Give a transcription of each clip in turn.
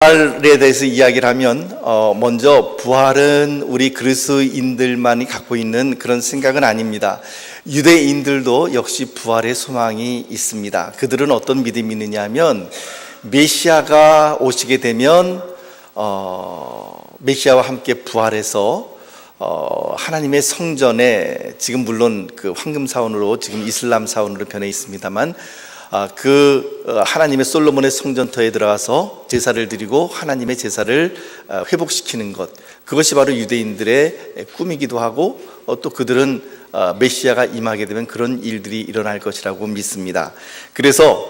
부활에 대해서 이야기를 하면 먼저 부활은 우리 그리스도인들만이 갖고 있는 그런 생각은 아닙니다. 유대인들도 역시 부활의 소망이 있습니다. 그들은 어떤 믿음이 있느냐 하면 메시아가 오시게 되면 메시아와 함께 부활해서 하나님의 성전에, 지금 물론 그 황금 사원으로 지금 이슬람 사원으로 변해 있습니다만, 하나님의 솔로몬의 성전터에 들어가서 제사를 드리고 하나님의 제사를 회복시키는 것, 그것이 바로 유대인들의 꿈이기도 하고, 또 그들은 메시아가 임하게 되면 그런 일들이 일어날 것이라고 믿습니다. 그래서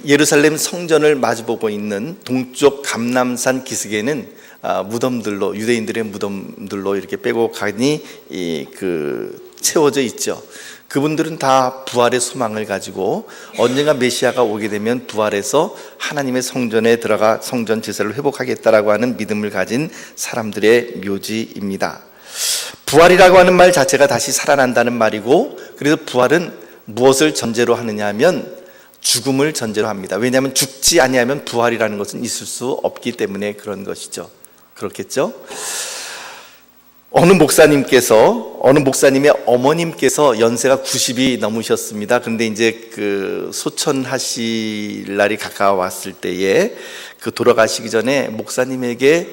예루살렘 성전을 마주보고 있는 동쪽 감람산 기슭에는 무덤들로, 유대인들의 무덤들로 이렇게 빼곡하니 채워져 있죠. 그분들은 다 부활의 소망을 가지고 언젠가 메시아가 오게 되면 부활해서 하나님의 성전에 들어가 성전 제사를 회복하겠다라고 하는 믿음을 가진 사람들의 묘지입니다. 부활이라고 하는 말 자체가 다시 살아난다는 말이고, 그래서 부활은 무엇을 전제로 하느냐 하면 죽음을 전제로 합니다. 왜냐하면 죽지 아니하면 부활이라는 것은 있을 수 없기 때문에 그런 것이죠. 그렇겠죠? 어느 목사님의 어머님께서 연세가 90이 넘으셨습니다. 그런데 이제 소천하실 날이 가까웠을 때에 돌아가시기 전에 목사님에게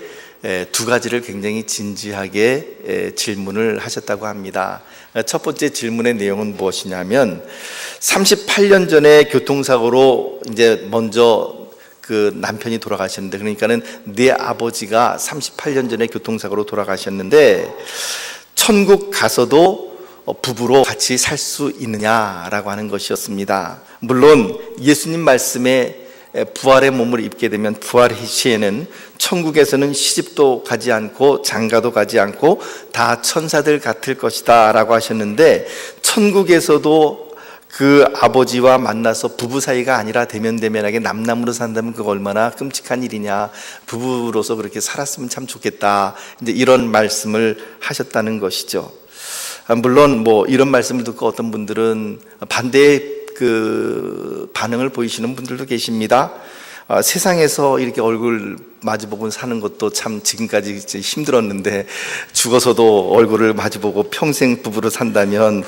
두 가지를 굉장히 진지하게 질문을 하셨다고 합니다. 첫 번째 질문의 내용은 무엇이냐면, 38년 전에 교통사고로 이제 먼저 남편이 돌아가셨는데, 그러니까는 내 아버지가 38년 전에 교통사고로 돌아가셨는데 천국 가서도 부부로 같이 살 수 있느냐라고 하는 것이었습니다. 물론 예수님 말씀에 부활의 몸을 입게 되면 부활 시에는 천국에서는 시집도 가지 않고 장가도 가지 않고 다 천사들 같을 것이다 라고 하셨는데, 천국에서도 그 아버지와 만나서 부부 사이가 아니라 대면대면하게 남남으로 산다면 그거 얼마나 끔찍한 일이냐, 부부로서 그렇게 살았으면 참 좋겠다, 이제 이런 말씀을 하셨다는 것이죠. 물론 이런 말씀을 듣고 어떤 분들은 반대의 반응을 보이시는 분들도 계십니다. 세상에서 이렇게 얼굴 마주보고 사는 것도 참 지금까지 힘들었는데 죽어서도 얼굴을 마주보고 평생 부부로 산다면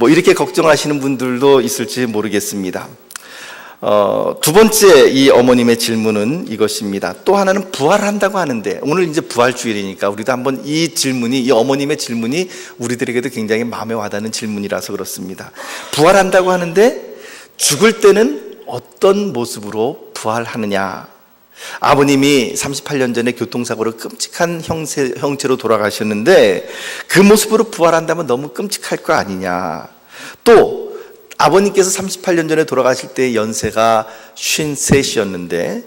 이렇게 걱정하시는 분들도 있을지 모르겠습니다. 두 번째 이 어머님의 질문은 이것입니다. 또 하나는 부활한다고 하는데, 오늘 이제 부활주일이니까 우리도 한번 이 어머님의 질문이 우리들에게도 굉장히 마음에 와닿는 질문이라서 그렇습니다. 부활한다고 하는데 죽을 때는 어떤 모습으로 부활하느냐? 아버님이 38년 전에 교통사고로 끔찍한 형체로 돌아가셨는데 그 모습으로 부활한다면 너무 끔찍할 거 아니냐? 또 아버님께서 38년 전에 돌아가실 때 연세가 53이었는데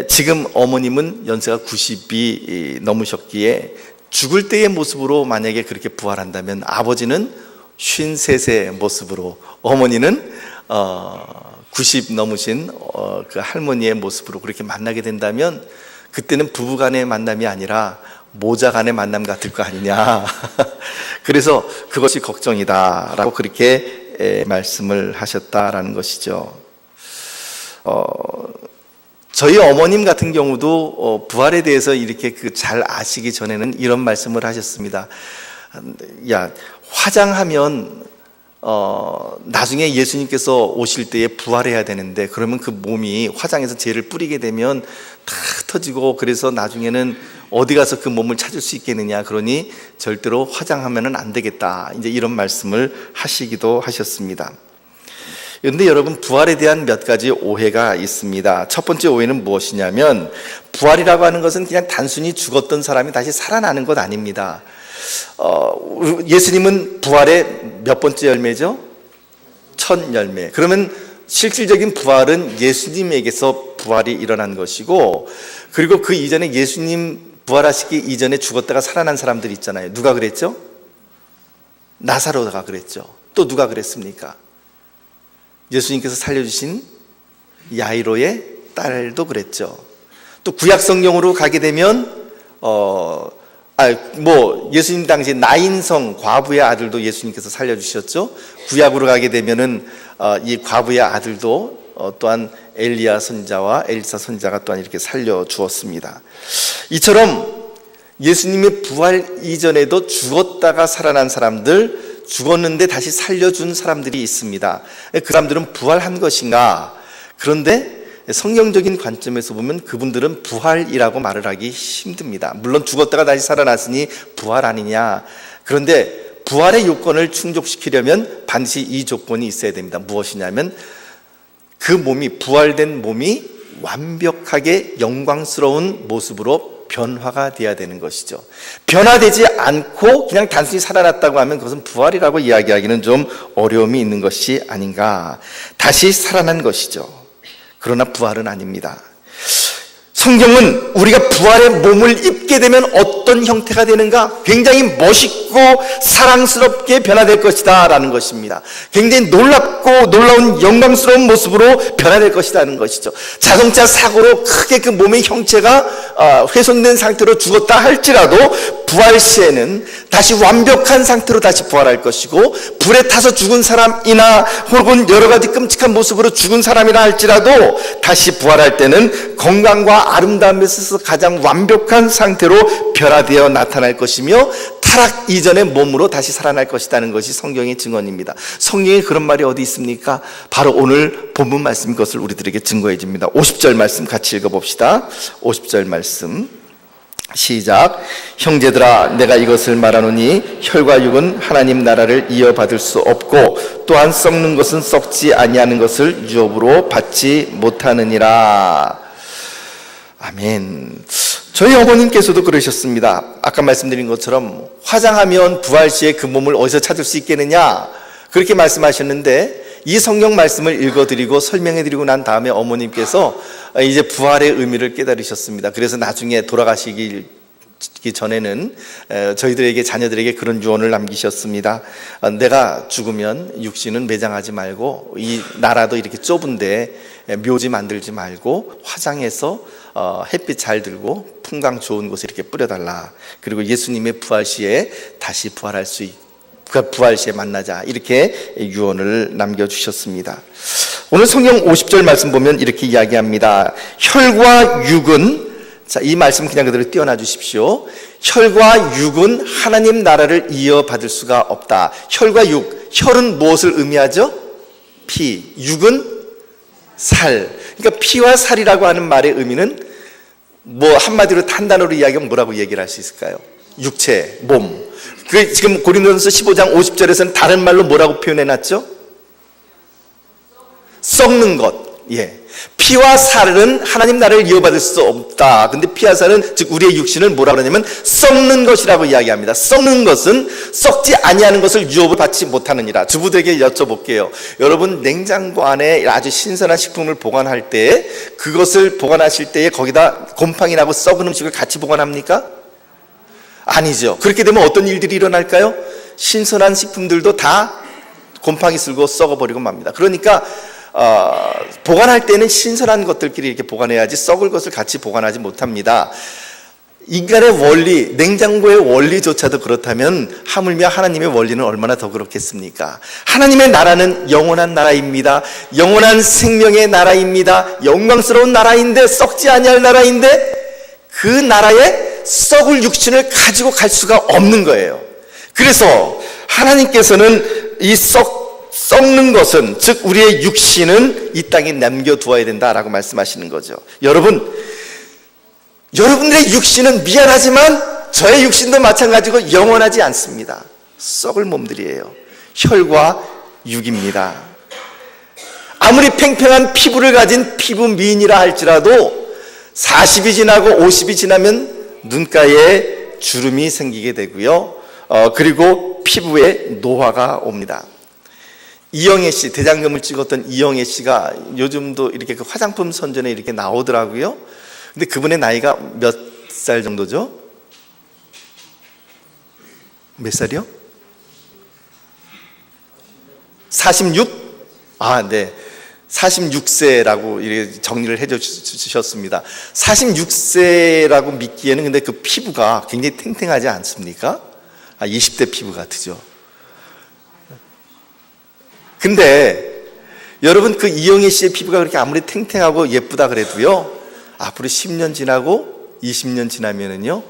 지금 어머님은 연세가 90이 넘으셨기에 죽을 때의 모습으로 만약에 그렇게 부활한다면 아버지는 53세의 모습으로, 어머니는 90 넘으신 그 할머니의 모습으로 그렇게 만나게 된다면 그때는 부부간의 만남이 아니라 모자간의 만남 같을 거 아니냐. 그래서 그것이 걱정이다라고 그렇게 말씀을 하셨다라는 것이죠. 저희 어머님 같은 경우도 부활에 대해서 이렇게 잘 아시기 전에는 이런 말씀을 하셨습니다. 야, 화장하면 나중에 예수님께서 오실 때에 부활해야 되는데, 그러면 그 몸이 화장해서 죄를 뿌리게 되면 다 흩어지고, 그래서 나중에는 어디 가서 그 몸을 찾을 수 있겠느냐, 그러니 절대로 화장하면은 안 되겠다, 이제 이런 말씀을 하시기도 하셨습니다. 그런데 여러분, 부활에 대한 몇 가지 오해가 있습니다. 첫 번째 오해는 무엇이냐면, 부활이라고 하는 것은 그냥 단순히 죽었던 사람이 다시 살아나는 것 아닙니다. 예수님은 부활의 몇 번째 열매죠? 첫 열매. 그러면 실질적인 부활은 예수님에게서 부활이 일어난 것이고, 그리고 그 이전에 예수님 부활하시기 이전에 죽었다가 살아난 사람들이 있잖아요. 누가 그랬죠? 나사로가 그랬죠. 또 누가 그랬습니까? 예수님께서 살려주신 야이로의 딸도 그랬죠. 또 구약 성경으로 가게 되면 예수님 당시에 나인성 과부의 아들도 예수님께서 살려주셨죠. 구약으로 가게 되면은 이 과부의 아들도 또한 엘리야 선지자와 엘리사 선지자가 또한 이렇게 살려주었습니다. 이처럼 예수님의 부활 이전에도 죽었다가 살아난 사람들, 죽었는데 다시 살려준 사람들이 있습니다. 그 사람들은 부활한 것인가? 그런데 성경적인 관점에서 보면 그분들은 부활이라고 말을 하기 힘듭니다. 물론 죽었다가 다시 살아났으니 부활 아니냐. 그런데 부활의 요건을 충족시키려면 반드시 이 조건이 있어야 됩니다. 무엇이냐면 그 몸이, 부활된 몸이 완벽하게 영광스러운 모습으로 변화가 되어야 되는 것이죠. 변화되지 않고 그냥 단순히 살아났다고 하면 그것은 부활이라고 이야기하기는 좀 어려움이 있는 것이 아닌가. 다시 살아난 것이죠. 그러나 부활은 아닙니다. 성경은 우리가 부활의 몸을 입게 되면 어떤 형태가 되는가? 굉장히 멋있고 사랑스럽게 변화될 것이다 라는 것입니다. 굉장히 놀랍고 놀라운 영광스러운 모습으로 변화될 것이라는 것이죠. 자동차 사고로 크게 그 몸의 형체가 훼손된 상태로 죽었다 할지라도 부활 시에는 다시 완벽한 상태로 다시 부활할 것이고, 불에 타서 죽은 사람이나 혹은 여러 가지 끔찍한 모습으로 죽은 사람이라 할지라도 다시 부활할 때는 건강과 아름다움에 있어서 가장 완벽한 상태로 변화되어 나타날 것이며 타락 이전의 몸으로 다시 살아날 것이라는 것이 성경의 증언입니다. 성경에 그런 말이 어디 있습니까? 바로 오늘 본문 말씀인 것을 우리들에게 증거해 줍니다. 50절 말씀 같이 읽어봅시다. 50절 말씀 시작. 형제들아, 내가 이것을 말하노니 혈과 육은 하나님 나라를 이어받을 수 없고 또한 썩는 것은 썩지 아니하는 것을 유업으로 받지 못하느니라. 아멘. 저희 어머님께서도 그러셨습니다. 아까 말씀드린 것처럼 화장하면 부활 시에 그 몸을 어디서 찾을 수 있겠느냐, 그렇게 말씀하셨는데, 이 성경 말씀을 읽어드리고 설명해드리고 난 다음에 어머님께서 이제 부활의 의미를 깨달으셨습니다. 그래서 나중에 돌아가시기 전에는 저희들에게, 자녀들에게 그런 유언을 남기셨습니다. 내가 죽으면 육신은 매장하지 말고, 이 나라도 이렇게 좁은데 묘지 만들지 말고 화장해서 햇빛 잘 들고 풍광 좋은 곳에 이렇게 뿌려달라. 그리고 예수님의 부활 시에 다시 부활할 수 있고 그 부활 시에 만나자, 이렇게 유언을 남겨주셨습니다. 오늘 성경 50절 말씀 보면 이렇게 이야기합니다. 혈과 육은, 자, 이 말씀 그냥 그대로 띄워놔 주십시오. 혈과 육은 하나님 나라를 이어받을 수가 없다. 혈과 육, 혈은 무엇을 의미하죠? 피, 육은 살. 그러니까 피와 살이라고 하는 말의 의미는 뭐 한마디로 한 단어로 이야기하면 뭐라고 얘기를 할 수 있을까요? 육체, 몸. 그 지금 고린도전서 15장 50절에서는 다른 말로 뭐라고 표현해놨죠? 썩는 것. 예. 피와 살은 하나님 나라를 이어받을 수 없다. 근데 피와 살은, 즉 우리의 육신을 뭐라고 하냐면 썩는 것이라고 이야기합니다. 썩는 것은 썩지 아니하는 것을 유업을 받지 못하느니라. 주부들에게 여쭤볼게요. 여러분, 냉장고 안에 아주 신선한 식품을 보관할 때, 그것을 보관하실 때에 거기다 곰팡이 나고 썩은 음식을 같이 보관합니까? 아니죠. 그렇게 되면 어떤 일들이 일어날까요? 신선한 식품들도 다 곰팡이 쓸고 썩어버리고 맙니다. 그러니까 보관할 때는 신선한 것들끼리 이렇게 보관해야지 썩을 것을 같이 보관하지 못합니다. 인간의 원리, 냉장고의 원리조차도 그렇다면 하물며 하나님의 원리는 얼마나 더 그렇겠습니까? 하나님의 나라는 영원한 나라입니다. 영원한 생명의 나라입니다. 영광스러운 나라인데, 썩지 아니할 나라인데, 그 나라에 썩을 육신을 가지고 갈 수가 없는 거예요. 그래서 하나님께서는 이 썩는 것은, 즉 우리의 육신은 이 땅에 남겨두어야 된다라고 말씀하시는 거죠. 여러분들의 육신은 미안하지만 저의 육신도 마찬가지고 영원하지 않습니다. 썩을 몸들이에요. 혈과 육입니다. 아무리 팽팽한 피부를 가진 피부 미인이라 할지라도 40이 지나고 50이 지나면 눈가에 주름이 생기게 되고요. 그리고 피부에 노화가 옵니다. 이영애 씨, 대장금을 찍었던 이영애 씨가 요즘도 이렇게 그 화장품 선전에 이렇게 나오더라고요. 근데 그분의 나이가 몇 살 정도죠? 몇 살이요? 46? 아, 네. 46세라고 이렇게 정리를 해 주셨습니다. 46세라고 믿기에는 근데 그 피부가 굉장히 탱탱하지 않습니까? 20대 피부 같으죠. 근데 여러분, 그 이영애 씨의 피부가 그렇게 아무리 탱탱하고 예쁘다 그래도요, 앞으로 10년 지나고 20년 지나면은요,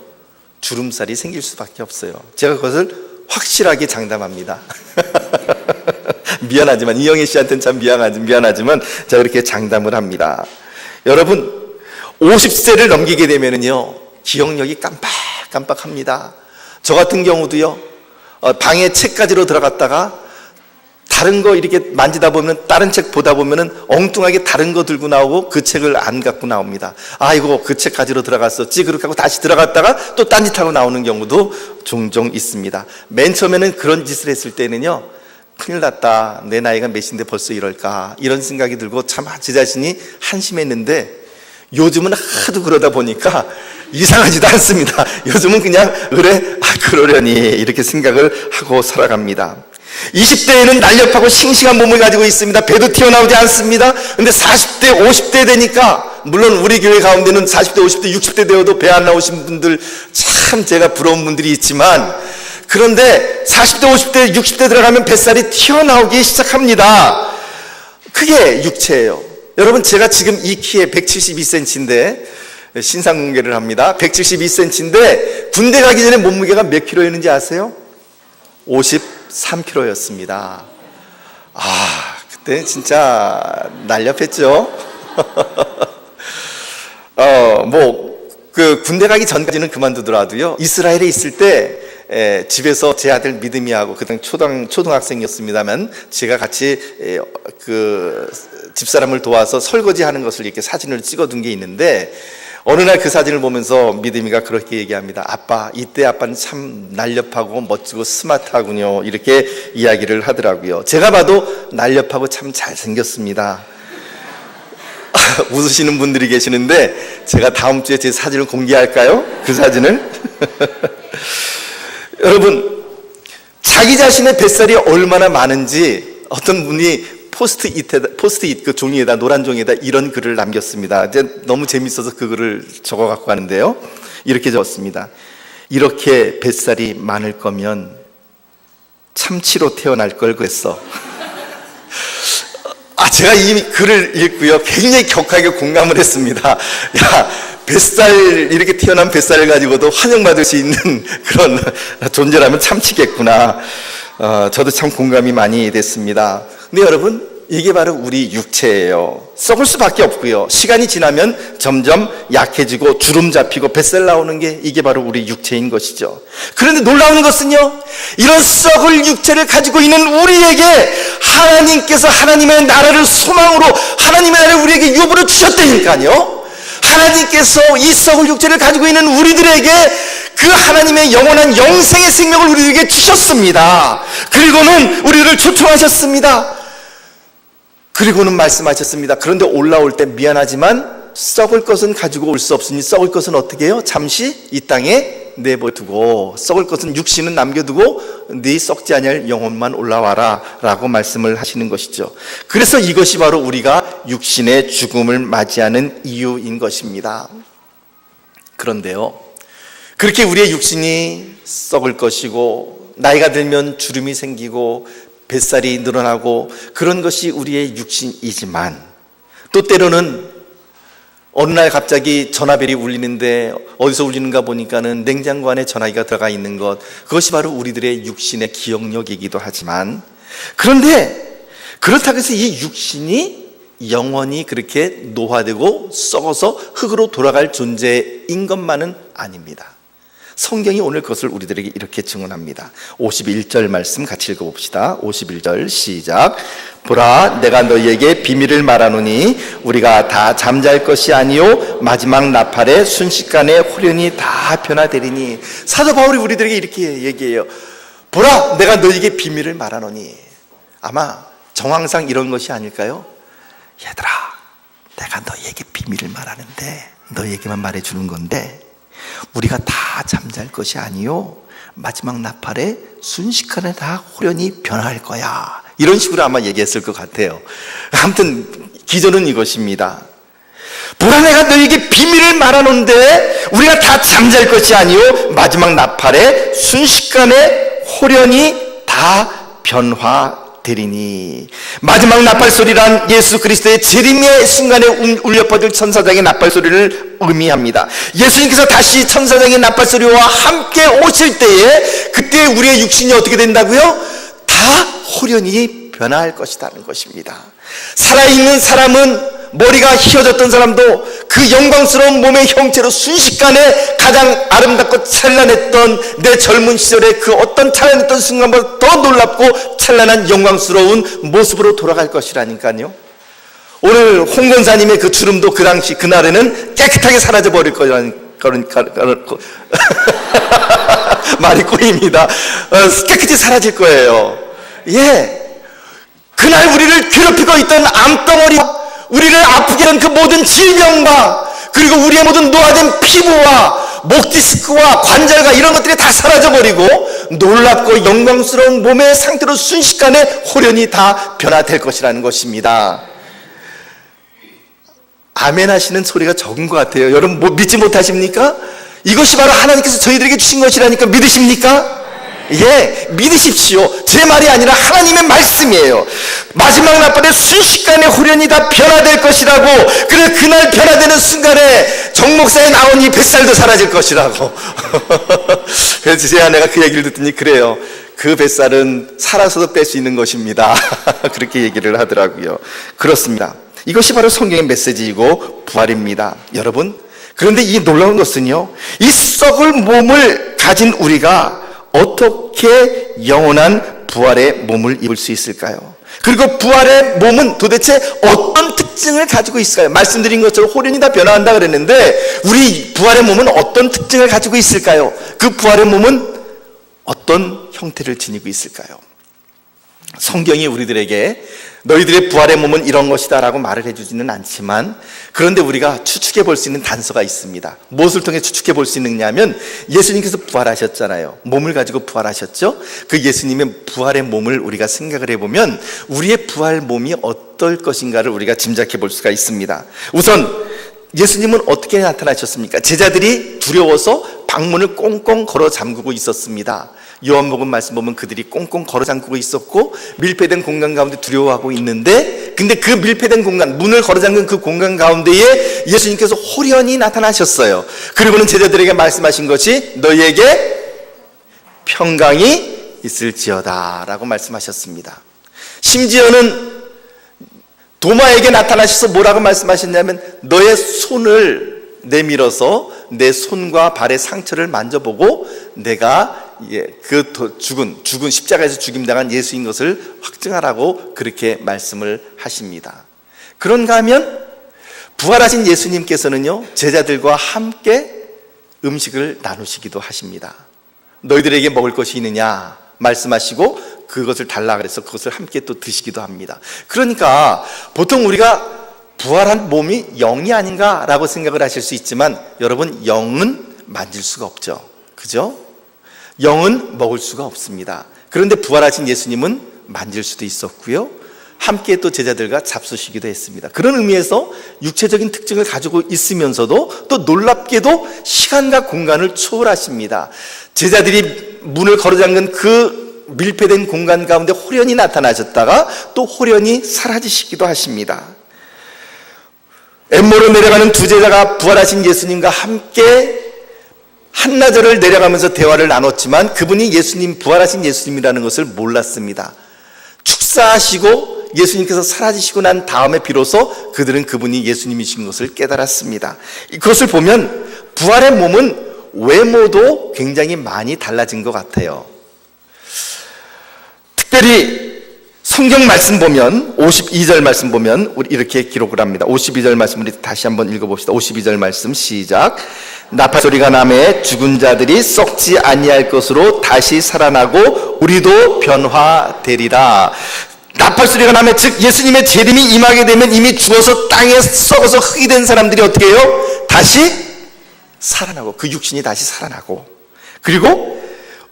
주름살이 생길 수밖에 없어요. 제가 그것을 확실하게 장담합니다. 미안하지만, 이영애 씨한테는 참 미안하지만 제가 그렇게 장담을 합니다. 여러분, 50세를 넘기게 되면은요, 기억력이 깜빡합니다. 저 같은 경우도요, 방에 책 가지러 들어갔다가 다른 거 이렇게 만지다 보면, 다른 책 보다 보면은 엉뚱하게 다른 거 들고 나오고 그 책을 안 갖고 나옵니다. 아이고, 그 책 가지러 들어갔었지. 그렇게 하고 다시 들어갔다가 또 딴짓하고 나오는 경우도 종종 있습니다. 맨 처음에는 그런 짓을 했을 때는요, 큰일 났다, 내 나이가 몇인데 벌써 이럴까, 이런 생각이 들고 참 제 자신이 한심했는데, 요즘은 하도 그러다 보니까 이상하지도 않습니다. 요즘은 그냥 그래, 그러려니 이렇게 생각을 하고 살아갑니다. 20대에는 날렵하고 싱싱한 몸을 가지고 있습니다. 배도 튀어나오지 않습니다. 근데 40대, 50대 되니까, 물론 우리 교회 가운데는 40대, 50대, 60대 되어도 배 안 나오신 분들 참 제가 부러운 분들이 있지만, 그런데 40대, 50대, 60대 들어가면 뱃살이 튀어나오기 시작합니다. 그게 육체예요. 여러분, 제가 지금 이 키에 172cm인데 신상 공개를 합니다. 172cm인데 군대 가기 전에 몸무게가 몇 킬로였는지 아세요? 53kg였습니다. 그때 진짜 날렵했죠. 그 군대 가기 전까지는 그만두더라도요, 이스라엘에 있을 때 집에서 제 아들 믿음이하고, 그때 초등학생이었습니다만, 제가 같이 그 집사람을 도와서 설거지하는 것을 이렇게 사진을 찍어둔 게 있는데, 어느 날 그 사진을 보면서 믿음이가 그렇게 얘기합니다. 아빠, 이때 아빠는 참 날렵하고 멋지고 스마트하군요. 이렇게 이야기를 하더라고요. 제가 봐도 날렵하고 참 잘생겼습니다. 웃으시는 분들이 계시는데, 제가 다음 주에 제 사진을 공개할까요? 그 사진을? 여러분, 자기 자신의 뱃살이 얼마나 많은지 어떤 분이 포스트잇 그 종이에다, 노란 종이에다 이런 글을 남겼습니다. 너무 재밌어서 그 글을 적어 갖고 가는데요, 이렇게 적었습니다. 이렇게 뱃살이 많을 거면 참치로 태어날 걸 그랬어. 제가 이 글을 읽고요, 굉장히 격하게 공감을 했습니다. 야, 뱃살, 이렇게 태어난 뱃살을 가지고도 환영받을 수 있는 그런 존재라면 참치겠구나. 저도 참 공감이 많이 됐습니다. 근데 여러분, 이게 바로 우리 육체예요. 썩을 수밖에 없고요, 시간이 지나면 점점 약해지고 주름 잡히고 뱃살 나오는 게, 이게 바로 우리 육체인 것이죠. 그런데 놀라운 것은요, 이런 썩을 육체를 가지고 있는 우리에게 하나님께서 하나님의 나라를 소망으로, 하나님의 나라를 우리에게 유업으로 주셨다니까요. 하나님께서 이 썩을 육체를 가지고 있는 우리들에게 그 하나님의 영원한 영생의 생명을 우리에게 주셨습니다. 그리고는 우리를 초청하셨습니다. 그리고는 말씀하셨습니다. 그런데 올라올 때 미안하지만 썩을 것은 가지고 올 수 없으니 썩을 것은 어떻게 해요? 잠시 이 땅에 내버려두고, 썩을 것은 육신은 남겨두고 네 썩지 아니할 영혼만 올라와라 라고 말씀을 하시는 것이죠. 그래서 이것이 바로 우리가 육신의 죽음을 맞이하는 이유인 것입니다. 그런데요, 그렇게 우리의 육신이 썩을 것이고, 나이가 들면 주름이 생기고 뱃살이 늘어나고, 그런 것이 우리의 육신이지만, 또 때로는 어느 날 갑자기 전화벨이 울리는데, 어디서 울리는가 보니까는 냉장고 안에 전화기가 들어가 있는 것, 그것이 바로 우리들의 육신의 기억력이기도 하지만, 그런데 그렇다고 해서 이 육신이 영원히 그렇게 노화되고 썩어서 흙으로 돌아갈 존재인 것만은 아닙니다. 성경이 오늘 그것을 우리들에게 이렇게 증언합니다. 51절 말씀 같이 읽어봅시다. 51절 시작. 보라, 내가 너희에게 비밀을 말하노니 우리가 다 잠잘 것이 아니요 마지막 나팔에 순식간에 홀연히 다 변화되리니. 사도 바울이 우리들에게 이렇게 얘기해요. 보라, 내가 너희에게 비밀을 말하노니. 아마 정황상 이런 것이 아닐까요? 얘들아, 내가 너희에게 비밀을 말하는데, 너희에게만 말해주는 건데, 우리가 다 잠잘 것이 아니요 마지막 나팔에 순식간에 다 홀연히 변화할 거야. 이런 식으로 아마 얘기했을 것 같아요. 아무튼 기조는 이것입니다. 보라, 내가 너희에게 비밀을 말하는데 우리가 다 잠잘 것이 아니요 마지막 나팔에 순식간에 홀연히 다 변화되리니. 되리니. 마지막 나팔소리란 예수 그리스도의 재림의 순간에 울려 퍼질 천사장의 나팔소리를 의미합니다. 예수님께서 다시 천사장의 나팔소리와 함께 오실 때에 그때 우리의 육신이 어떻게 된다고요? 다 홀연히 변화할 것이라는 것입니다. 살아있는 사람은, 머리가 휘어졌던 사람도 그 영광스러운 몸의 형체로 순식간에 가장 아름답고 찬란했던 내 젊은 시절의 그 어떤 찬란했던 순간보다 더 놀랍고 찬란한 영광스러운 모습으로 돌아갈 것이라니까요. 오늘 홍건사님의 그 주름도 그 당시 그날에는 깨끗하게 사라져 버릴 거라는 말이 꼬입니다. 깨끗이 사라질 거예요. 예, 그날 우리를 괴롭히고 있던 암덩어리와 우리를 아프게 하는 그 모든 질병과 그리고 우리의 모든 노화된 피부와 목디스크와 관절과 이런 것들이 다 사라져버리고 놀랍고 영광스러운 몸의 상태로 순식간에 홀연히 다 변화될 것이라는 것입니다. 아멘 하시는 소리가 적은 것 같아요. 여러분 믿지 못하십니까? 이것이 바로 하나님께서 저희들에게 주신 것이라니까 믿으십니까? 예, 믿으십시오. 제 말이 아니라 하나님의 말씀이에요. 마지막 나팔에 순식간에 홀연히 다 변화될 것이라고. 그래, 그날 변화되는 순간에 정목사에 나온 이 뱃살도 사라질 것이라고. 그래서 제 아내가 그 얘기를 듣더니 그래요, 그 뱃살은 살아서도 뺄 수 있는 것입니다. 그렇게 얘기를 하더라고요. 그렇습니다. 이것이 바로 성경의 메시지이고 부활입니다. 여러분, 그런데 이 놀라운 것은요, 이 썩을 몸을 가진 우리가 어떻게 영원한 부활의 몸을 입을 수 있을까요? 그리고 부활의 몸은 도대체 어떤 특징을 가지고 있을까요? 말씀드린 것처럼 홀연히 다 변화한다 그랬는데 우리 부활의 몸은 어떤 특징을 가지고 있을까요? 그 부활의 몸은 어떤 형태를 지니고 있을까요? 성경이 우리들에게 너희들의 부활의 몸은 이런 것이다 라고 말을 해주지는 않지만, 그런데 우리가 추측해 볼 수 있는 단서가 있습니다. 무엇을 통해 추측해 볼 수 있느냐면, 예수님께서 부활하셨잖아요. 몸을 가지고 부활하셨죠. 그 예수님의 부활의 몸을 우리가 생각을 해보면 우리의 부활 몸이 어떨 것인가를 우리가 짐작해 볼 수가 있습니다. 우선 예수님은 어떻게 나타나셨습니까? 제자들이 두려워서 방문을 꽁꽁 걸어 잠그고 있었습니다. 요한복음 말씀 보면 그들이 꽁꽁 걸어 잠그고 있었고 밀폐된 공간 가운데 두려워하고 있는데, 근데 그 밀폐된 공간, 문을 걸어 잠근 그 공간 가운데에 예수님께서 홀연히 나타나셨어요. 그리고는 제자들에게 말씀하신 것이 너희에게 평강이 있을지어다 라고 말씀하셨습니다. 심지어는 도마에게 나타나셔서 뭐라고 말씀하셨냐면, 너의 손을 내밀어서 내 손과 발의 상처를 만져보고 내가 그 죽은 십자가에서 죽임당한 예수인 것을 확증하라고 그렇게 말씀을 하십니다. 그런가 하면 부활하신 예수님께서는요, 제자들과 함께 음식을 나누시기도 하십니다. 너희들에게 먹을 것이 있느냐 말씀하시고 그것을 달라 그래서 그것을 함께 또 드시기도 합니다. 그러니까 보통 우리가 부활한 몸이 영이 아닌가라고 생각을 하실 수 있지만, 여러분, 영은 만질 수가 없죠. 그죠? 영은 먹을 수가 없습니다. 그런데 부활하신 예수님은 만질 수도 있었고요, 함께 또 제자들과 잡수시기도 했습니다. 그런 의미에서 육체적인 특징을 가지고 있으면서도 또 놀랍게도 시간과 공간을 초월하십니다. 제자들이 문을 걸어 잠근 그 밀폐된 공간 가운데 홀연히 나타나셨다가 또 홀연히 사라지시기도 하십니다. 엠모로 내려가는 두 제자가 부활하신 예수님과 함께 한나절을 내려가면서 대화를 나눴지만 그분이 예수님, 부활하신 예수님이라는 것을 몰랐습니다. 축사하시고 예수님께서 사라지시고 난 다음에 비로소 그들은 그분이 예수님이신 것을 깨달았습니다. 그것을 보면 부활의 몸은 외모도 굉장히 많이 달라진 것 같아요. 특별히 성경 말씀 보면 52절 말씀 보면 우리 이렇게 기록을 합니다. 52절 말씀 우리 다시 한번 읽어봅시다. 52절 말씀 시작. 나팔소리가 나매 죽은 자들이 썩지 아니할 것으로 다시 살아나고 우리도 변화되리라. 나팔소리가 나매, 즉 예수님의 재림이 임하게 되면 이미 죽어서 땅에 썩어서 흙이 된 사람들이 어떻게 해요? 다시 살아나고, 그 육신이 다시 살아나고, 그리고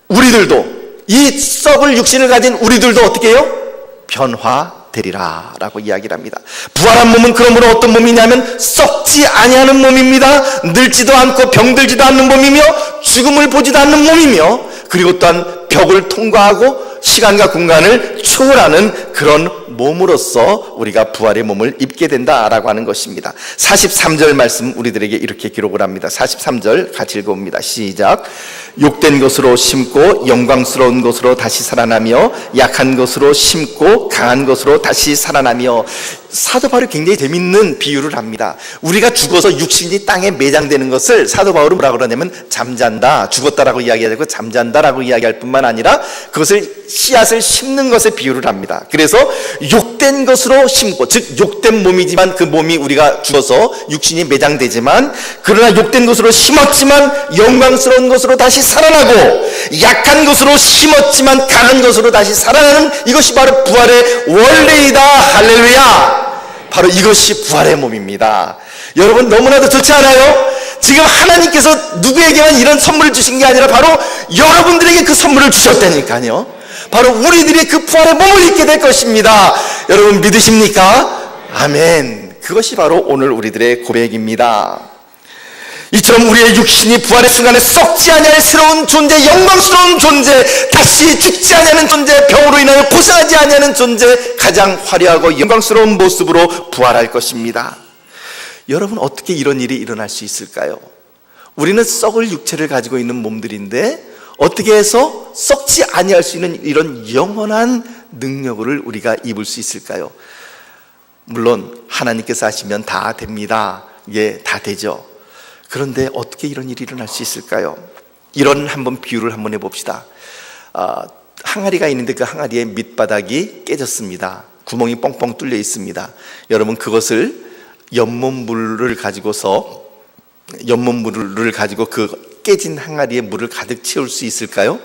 우리들도, 이 썩을 육신을 가진 우리들도 어떻게 해요? 변화되리라 라고 이야기를 합니다. 부활한 몸은 그러므로 어떤 몸이냐면 썩지 아니하는 몸입니다. 늙지도 않고 병들지도 않는 몸이며 죽음을 보지도 않는 몸이며, 그리고 또한 벽을 통과하고 시간과 공간을 초월하는 그런 몸으로서 우리가 부활의 몸을 입게 된다라고 하는 것입니다. 43절 말씀 우리들에게 이렇게 기록을 합니다. 43절 같이 읽어봅니다. 시작. 욕된 것으로 심고 영광스러운 것으로 다시 살아나며 약한 것으로 심고 강한 것으로 다시 살아나며. 사도 바울이 굉장히 재밌는 비유를 합니다. 우리가 죽어서 육신이 땅에 매장되는 것을 사도 바울은 뭐라고 그러냐면 잠잔다, 죽었다라고 이야기하고 잠잔다라고 이야기할 뿐만 아니라 그것을 씨앗을 심는 것에 비유를 합니다. 그래서 욕된 것으로 심고, 즉 욕된 몸이지만 그 몸이 우리가 죽어서 육신이 매장되지만, 그러나 욕된 것으로 심었지만 영광스러운 것으로 다시 살아나고, 약한 것으로 심었지만 강한 것으로 다시 살아나는 이것이 바로 부활의 원리이다. 할렐루야. 바로 이것이 부활의 몸입니다. 여러분 너무나도 좋지 않아요? 지금 하나님께서 누구에게만 이런 선물을 주신 게 아니라 바로 여러분들에게 그 선물을 주셨다니까요. 바로 우리들이 그 부활의 몸을 입게 될 것입니다. 여러분 믿으십니까? 아멘. 그것이 바로 오늘 우리들의 고백입니다. 이처럼 우리의 육신이 부활의 순간에 썩지 아니할 새로운 존재, 영광스러운 존재, 다시 죽지 아니하는 존재, 병으로 인하여 고생하지 아니하는 존재, 가장 화려하고 영광스러운 모습으로 부활할 것입니다. 여러분 어떻게 이런 일이 일어날 수 있을까요? 우리는 썩을 육체를 가지고 있는 몸들인데 어떻게 해서 썩지 아니할 수 있는 이런 영원한 능력을 우리가 입을 수 있을까요? 물론 하나님께서 하시면 다 됩니다. 예, 다 되죠. 그런데 어떻게 이런 일이 일어날 수 있을까요? 이런 한번 비유를 한번 해봅시다. 항아리가 있는데 그 항아리의 밑바닥이 깨졌습니다. 구멍이 뻥뻥 뚫려 있습니다. 여러분 그것을 연못물을 가지고 그 깨진 항아리에 물을 가득 채울 수 있을까요?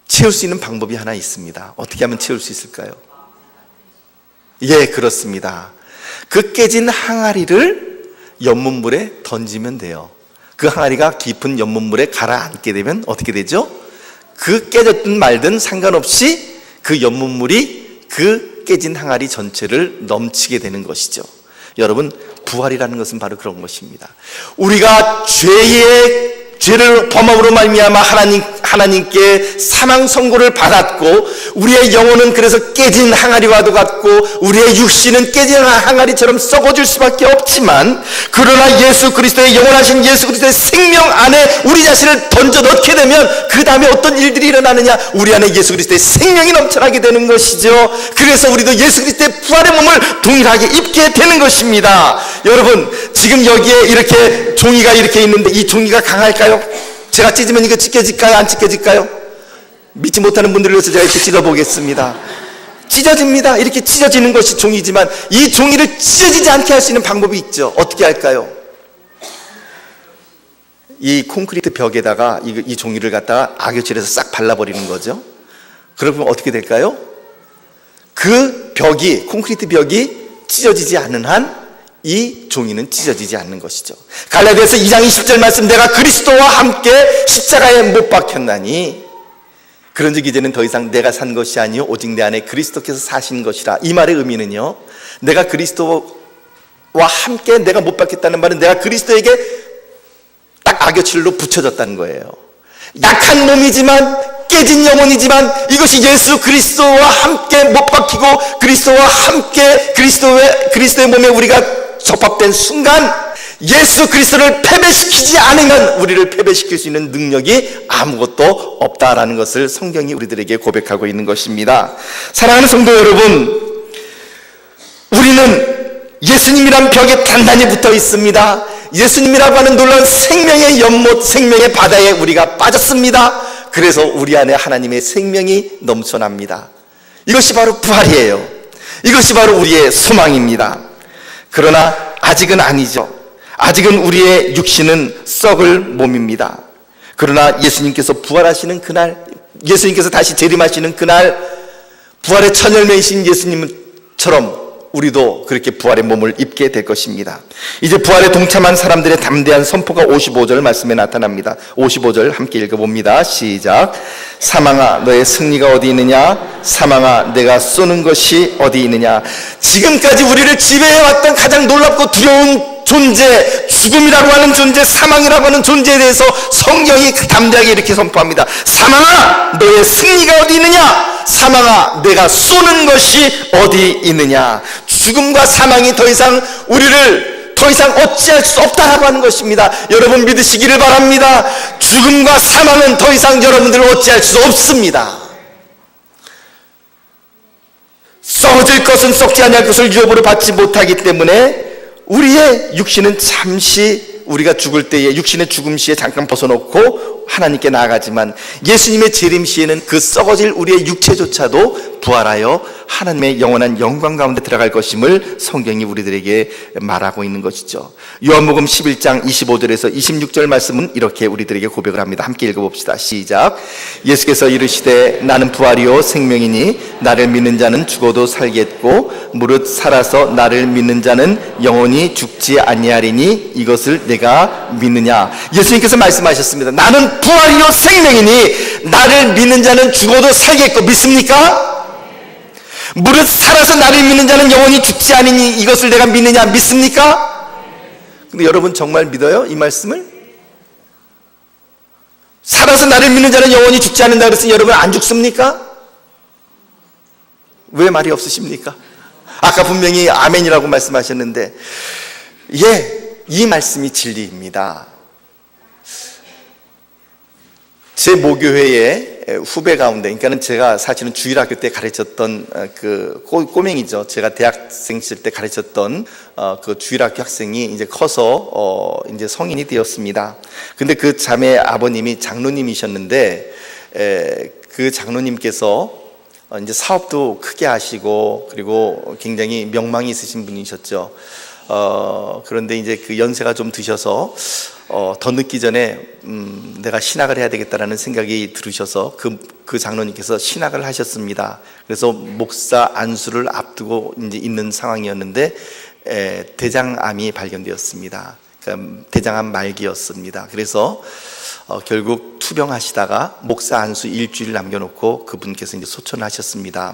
채울 수 있는 방법이 하나 있습니다. 어떻게 하면 채울 수 있을까요? 예, 그렇습니다. 그 깨진 항아리를 연못물에 던지면 돼요. 그 항아리가 깊은 연못물에 가라앉게 되면 어떻게 되죠? 그 깨졌든 말든 상관없이 그 연못물이 그 깨진 항아리 전체를 넘치게 되는 것이죠. 여러분 부활이라는 것은 바로 그런 것입니다. 우리가 죄를 범함으로 말미암아 하나님께 사망 선고를 받았고, 우리의 영혼은 그래서 깨진 항아리와도 같고 우리의 육신은 깨진 항아리처럼 썩어질 수밖에 없지만, 그러나 예수 그리스도의 영원하신 예수 그리스도의 생명 안에 우리 자신을 던져 넣게 되면 그 다음에 어떤 일들이 일어나느냐? 우리 안에 예수 그리스도의 생명이 넘쳐나게 되는 것이죠. 그래서 우리도 예수 그리스도의 부활의 몸을 동일하게 입게 되는 것입니다. 여러분 지금 여기에 이렇게 종이가 이렇게 있는데 이 종이가 강할까요? 제가 찢으면 이거 찢겨질까요? 안 찢겨질까요? 믿지 못하는 분들을 위해서 제가 이렇게 찢어보겠습니다. 찢어집니다. 이렇게 찢어지는 것이 종이지만 이 종이를 찢어지지 않게 할 수 있는 방법이 있죠. 어떻게 할까요? 이 콘크리트 벽에다가 이 종이를 갖다가 악여칠해서 싹 발라버리는 거죠. 그러면 어떻게 될까요? 그 벽이, 콘크리트 벽이 찢어지지 않는 한 이 종이는 찢어지지 않는 것이죠. 갈라디아서 2장 20절 말씀, 내가 그리스도와 함께 십자가에 못 박혔나니 그런즉 이제는 더 이상 내가 산 것이 아니요 오직 내 안에 그리스도께서 사신 것이라. 이 말의 의미는요, 내가 그리스도와 함께 내가 못 박혔다는 말은 내가 그리스도에게 딱 악여칠로 붙여졌다는 거예요. 약한 몸이지만, 깨진 영혼이지만 이것이 예수 그리스도와 함께 못 박히고 그리스도와 함께 그리스도의 몸에 우리가 접합된 순간 예수 그리스도를 패배시키지 않으면 우리를 패배시킬 수 있는 능력이 아무것도 없다라는 것을 성경이 우리들에게 고백하고 있는 것입니다. 사랑하는 성도 여러분, 우리는 예수님이란 벽에 단단히 붙어 있습니다. 예수님이라고 하는 놀라운 생명의 연못, 생명의 바다에 우리가 빠졌습니다. 그래서 우리 안에 하나님의 생명이 넘쳐납니다. 이것이 바로 부활이에요. 이것이 바로 우리의 소망입니다. 그러나 아직은 아니죠. 아직은 우리의 육신은 썩을 몸입니다. 그러나 예수님께서 부활하시는 그날, 예수님께서 다시 재림하시는 그날, 부활의 첫 열매이신 예수님처럼 우리도 그렇게 부활의 몸을 입게 될 것입니다. 이제 부활에 동참한 사람들의 담대한 선포가 55절 말씀에 나타납니다. 55절 함께 읽어봅니다. 시작. 사망아 너의 승리가 어디 있느냐? 사망아 내가 쏘는 것이 어디 있느냐? 지금까지 우리를 지배해왔던 가장 놀랍고 두려운 존재, 죽음이라고 하는 존재, 사망이라고 하는 존재에 대해서 성경이 담대하게 이렇게 선포합니다. 사망아, 너의 승리가 어디 있느냐? 사망아, 내가 쏘는 것이 어디 있느냐? 죽음과 사망이 더 이상 우리를 더 이상 어찌할 수 없다라고 하는 것입니다. 여러분 믿으시기를 바랍니다. 죽음과 사망은 더 이상 여러분들을 어찌할 수 없습니다. 썩어질 것은 썩지 아니할 것을 유업으로 받지 못하기 때문에 우리의 육신은 잠시 우리가 죽을 때에 육신의 죽음 시에 잠깐 벗어놓고 하나님께 나아가지만 예수님의 재림 시에는 그 썩어질 우리의 육체조차도 부활하여 하나님의 영원한 영광 가운데 들어갈 것임을 성경이 우리들에게 말하고 있는 것이죠. 요한복음 11장 25절에서 26절 말씀은 이렇게 우리들에게 고백을 합니다. 함께 읽어봅시다. 시작. 예수께서 이르시되 나는 부활이요 생명이니 나를 믿는 자는 죽어도 살겠고 무릇 살아서 나를 믿는 자는 영원히 죽지 아니하리니 이것을 내가 믿느냐. 예수님께서 말씀하셨습니다. 나는 부활이요 생명이니 나를 믿는 자는 죽어도 살겠고 믿습니까? 무릇 살아서 나를 믿는 자는 영원히 죽지 않으니 이것을 내가 믿느냐. 믿습니까? 근데 여러분 정말 믿어요? 이 말씀을? 살아서 나를 믿는 자는 영원히 죽지 않는다 그랬으니 여러분 안 죽습니까? 왜 말이 없으십니까? 아까 분명히 아멘이라고 말씀하셨는데 이 말씀이 진리입니다. 제 모교회의 후배 가운데, 그러니까는 제가 사실은 주일학교 때 가르쳤던 그 꼬맹이죠. 제가 대학생 시절 때 가르쳤던 그 주일학교 학생이 이제 커서 이제 성인이 되었습니다. 근데 그 자매 아버님이 장로님이셨는데 그 장로님께서 이제 사업도 크게 하시고 그리고 굉장히 명망이 있으신 분이셨죠. 그런데 이제 그 연세가 좀 드셔서 더 늦기 전에 내가 신학을 해야 되겠다라는 생각이 들으셔서 그 장로님께서 신학을 하셨습니다. 그래서 목사 안수를 앞두고 이제 있는 상황이었는데 대장암이 발견되었습니다. 그러니까 대장암 말기였습니다. 그래서 결국 투병하시다가 목사 안수 일주일 남겨놓고 그분께서 이제 소천을 하셨습니다.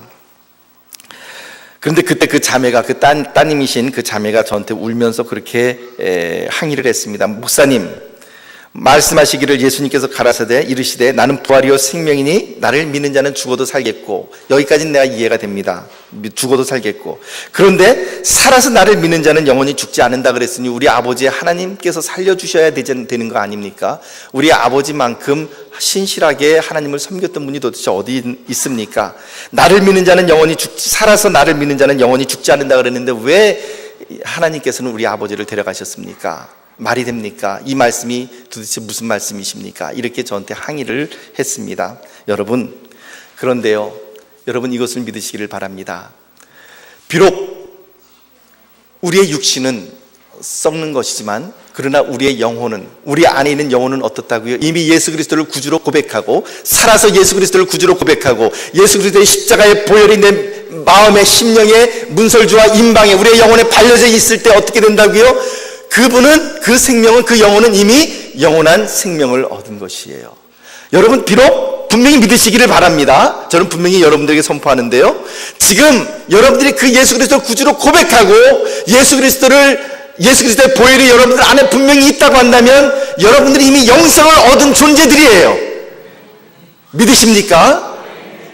그런데 그때 그 자매가 따님이신 그 자매가 저한테 울면서 그렇게 항의를 했습니다. 목사님, 말씀하시기를 예수님께서 가라사대 이르시되 나는 부활이요 생명이니 나를 믿는 자는 죽어도 살겠고, 여기까지는 내가 이해가 됩니다. 죽어도 살겠고, 그런데 살아서 나를 믿는 자는 영원히 죽지 않는다 그랬으니 우리 아버지 하나님께서 살려주셔야 되는 거 아닙니까? 우리 아버지만큼 신실하게 하나님을 섬겼던 분이 도대체 어디 있습니까? 나를 믿는 자는 영원히 살아서 나를 믿는 자는 영원히 죽지 않는다 그랬는데 왜 하나님께서는 우리 아버지를 데려가셨습니까? 말이 됩니까? 이 말씀이 도대체 무슨 말씀이십니까? 이렇게 저한테 항의를 했습니다. 여러분, 그런데요, 여러분 이것을 믿으시기를 바랍니다. 비록 우리의 육신은 썩는 것이지만 그러나 우리의 영혼은, 우리 안에 있는 영혼은 어떻다고요? 이미 예수 그리스도를 구주로 고백하고 살아서 예수 그리스도를 구주로 고백하고 예수 그리스도의 십자가의 보혈이 내 마음의 심령의 문설주와 임방에 우리의 영혼에 발려져 있을 때 어떻게 된다고요? 그분은, 그 생명은, 그 영혼은 이미 영원한 생명을 얻은 것이에요. 여러분 비록 분명히 믿으시기를 바랍니다. 저는 분명히 여러분들에게 선포하는데요, 지금 여러분들이 그 예수 그리스도를 구주로 고백하고 예수 그리스도의 보혈이 여러분들 안에 분명히 있다고 한다면 여러분들이 이미 영생을 얻은 존재들이에요. 믿으십니까?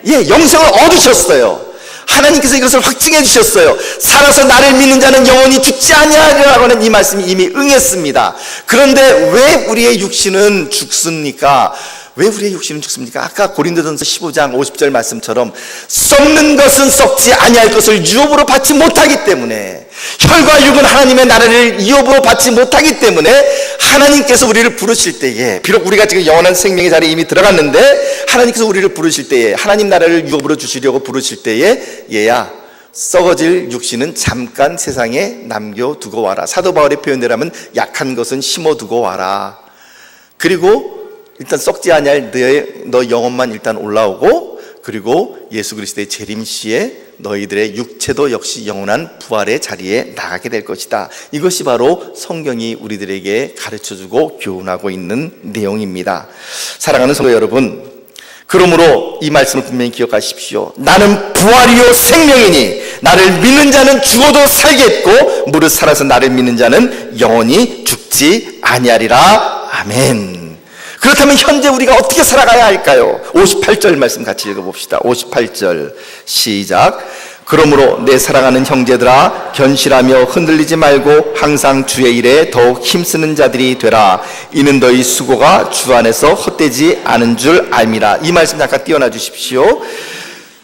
예, 영생을 얻으셨어요. 하나님께서 이것을 확증해 주셨어요. 살아서 나를 믿는 자는 영원히 죽지 아니하리라고 하는 이 말씀이 이미 응했습니다. 그런데 왜 우리의 육신은 죽습니까? 왜 우리의 육신은 죽습니까? 아까 고린도전서 15장 50절 말씀처럼 썩는 것은 썩지 아니할 것을 유업으로 받지 못하기 때문에, 혈과 육은 하나님의 나라를 유업으로 받지 못하기 때문에 하나님께서 우리를 부르실 때에, 비록 우리가 지금 영원한 생명의 자리에 이미 들어갔는데 하나님께서 우리를 부르실 때에, 하나님 나라를 유업으로 주시려고 부르실 때에 얘야, 썩어질 육신은 잠깐 세상에 남겨두고 와라. 사도 바울의 표현대로라면 약한 것은 심어두고 와라. 그리고 일단 썩지 아니할 너 영혼만 일단 올라오고, 그리고 예수 그리스도의 재림 시에 너희들의 육체도 역시 영원한 부활의 자리에 나가게 될 것이다. 이것이 바로 성경이 우리들에게 가르쳐주고 교훈하고 있는 내용입니다. 사랑하는 성도 여러분, 그러므로 이 말씀을 분명히 기억하십시오. 나는 부활이요 생명이니 나를 믿는 자는 죽어도 살겠고 무릇 살아서 나를 믿는 자는 영원히 죽지 아니하리라. 아멘. 그렇다면 현재 우리가 어떻게 살아가야 할까요? 58절 말씀 같이 읽어봅시다. 58절 시작. 그러므로 내 사랑하는 형제들아 견실하며 흔들리지 말고 항상 주의 일에 더욱 힘쓰는 자들이 되라. 이는 너희 수고가 주 안에서 헛되지 않은 줄 알미라. 이 말씀 잠깐 띄워놔 주십시오.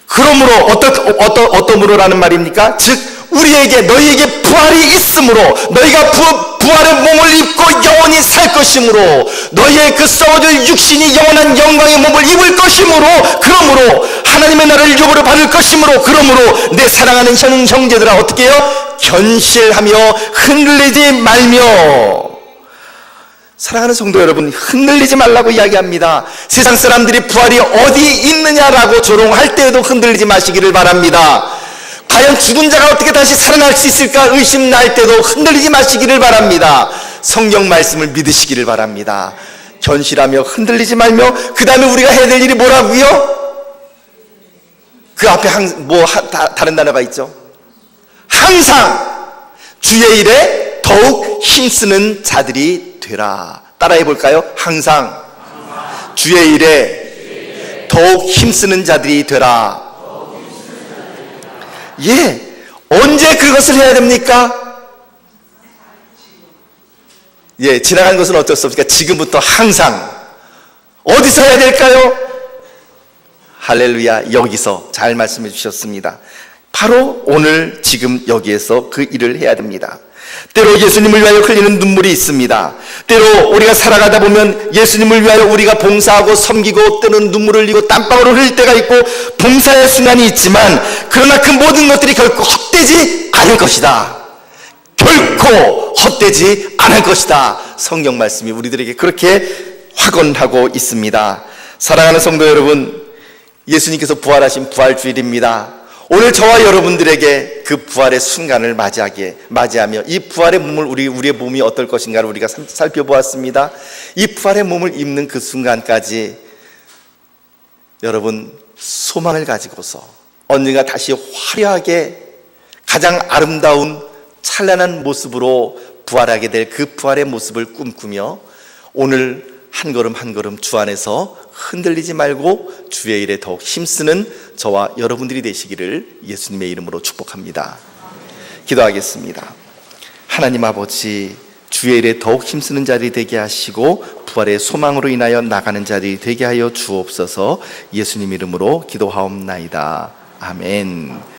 그러므로 어떠므로라는 말입니까? 즉 우리에게 너희에게 부활이 있으므로 너희가 부활의 몸을 입고 영원히 살 것이므로 너희의 그 썩어질 육신이 영원한 영광의 몸을 입을 것이므로 그러므로 하나님의 나라를 유업으로 받을 것이므로 그러므로 내 사랑하는 형제들아 어떻게 해요? 견실하며 흔들리지 말며. 사랑하는 성도 여러분, 흔들리지 말라고 이야기합니다. 세상 사람들이 부활이 어디 있느냐라고 조롱할 때에도 흔들리지 마시기를 바랍니다. 과연 죽은 자가 어떻게 다시 살아날 수 있을까 의심날 때도 흔들리지 마시기를 바랍니다. 성경 말씀을 믿으시기를 바랍니다. 견실하며 흔들리지 말며. 그 다음에 우리가 해야 될 일이 뭐라고요? 그 앞에 다른 단어가 있죠. 항상 주의 일에 더욱 힘쓰는 자들이 되라. 따라해 볼까요? 항상 주의 일에 더욱 힘쓰는 자들이 되라. 예, 언제 그것을 해야 됩니까? 예, 지나간 것은 어쩔 수 없으니까 지금부터 항상. 어디서 해야 될까요? 할렐루야, 여기서 잘 말씀해 주셨습니다. 바로 오늘 지금 여기에서 그 일을 해야 됩니다. 때로 예수님을 위하여 흘리는 눈물이 있습니다. 때로 우리가 살아가다 보면 예수님을 위하여 우리가 봉사하고 섬기고 때로는 눈물을 흘리고 땀방울을 흘릴 때가 있고 봉사의 순간이 있지만 그러나 그 모든 것들이 결코 헛되지 않을 것이다. 결코 헛되지 않을 것이다. 성경 말씀이 우리들에게 그렇게 확언하고 있습니다. 사랑하는 성도 여러분, 예수님께서 부활하신 부활주일입니다. 오늘 저와 여러분들에게 그 부활의 순간을 맞이하며 이 부활의 몸을 우리의 몸이 어떨 것인가를 우리가 살펴보았습니다. 이 부활의 몸을 입는 그 순간까지 여러분 소망을 가지고서 언젠가 다시 화려하게 가장 아름다운 찬란한 모습으로 부활하게 될 그 부활의 모습을 꿈꾸며 오늘 한 걸음 한 걸음 주 안에서 흔들리지 말고 주의 일에 더욱 힘쓰는 저와 여러분들이 되시기를 예수님의 이름으로 축복합니다. 기도하겠습니다. 하나님 아버지, 주의 일에 더욱 힘쓰는 자들이 되게 하시고 부활의 소망으로 인하여 나가는 자들이 되게 하여 주옵소서. 예수님 이름으로 기도하옵나이다. 아멘.